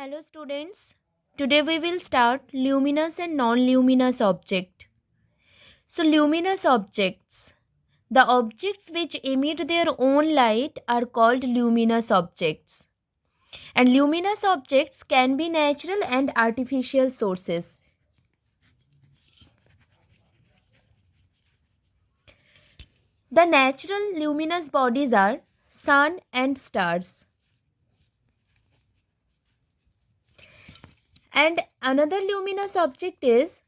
Hello students. Today we will start luminous and non-luminous object. So luminous objects. The objects which emit their own light are called luminous objects. And luminous objects can be natural and artificial sources. The natural luminous bodies are sun and stars. And another luminous object is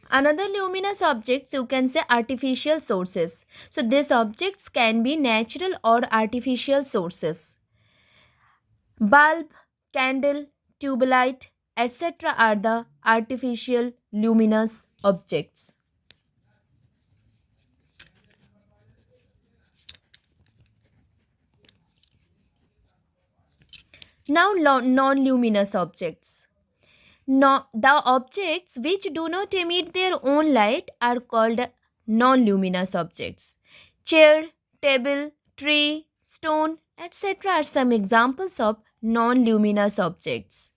Another luminous objects you can say artificial sources. So these objects can be natural or artificial sources. Bulb, candle, tube light, etc. are the artificial luminous objects. Now non-luminous objects. No, the objects which do not emit their own light are called non-luminous objects. Chair, table, tree, stone, etc. are some examples of non-luminous objects.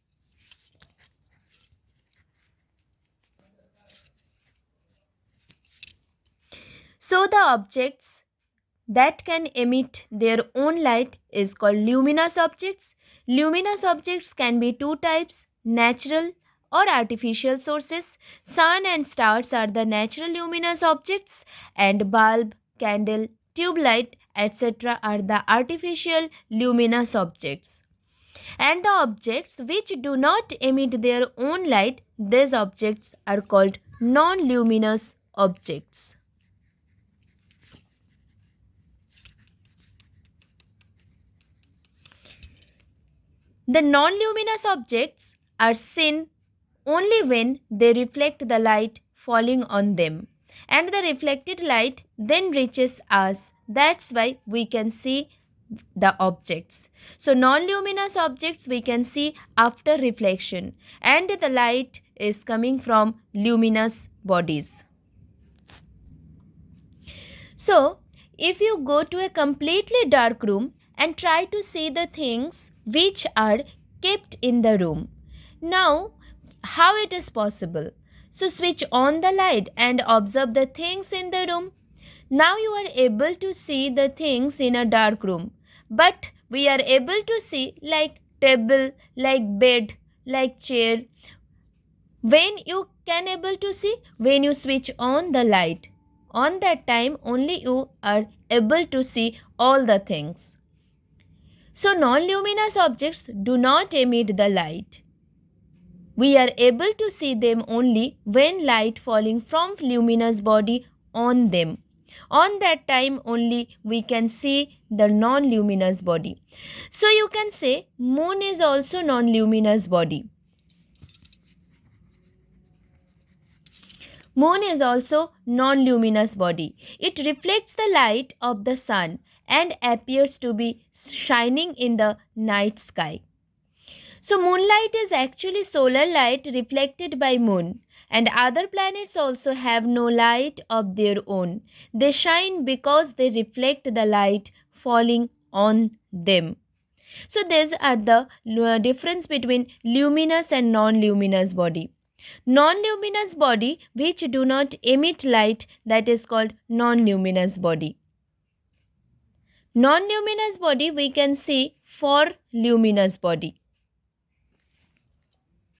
So the objects that can emit their own light is called luminous objects. Luminous objects can be two types, natural or artificial sources. Sun and stars are the natural luminous objects, and bulb, candle, tube light, etc. are the artificial luminous objects. And the objects which do not emit their own light, these objects are called non-luminous objects. The non-luminous objects are seen only when they reflect the light falling on them, and the reflected light then reaches us. That's why we can see the objects. So non-luminous objects we can see after reflection, and the light is coming from luminous bodies. So if you go to a completely dark room and try to see the things which are kept in the room, now how it is possible? So switch on the light and observe the things in the room. Now you are able to see the things in a dark room, but we are able to see like table, like bed, like chair. When you can able to see? When you switch on the light. On that time only you are able to see all the things. So non-luminous objects do not emit the light. We are able to see them only when light falling from luminous body on them. On that time only we can see the non-luminous body. So you can say moon is also non-luminous body. Moon is also non-luminous body. It reflects the light of the sun and appears to be shining in the night sky. So moonlight is actually solar light reflected by moon, and other planets also have no light of their own. They shine because they reflect the light falling on them. So these are the difference between luminous and non-luminous body. Non-luminous body which do not emit light, that is called non-luminous body. Non-luminous body we can see for luminous body.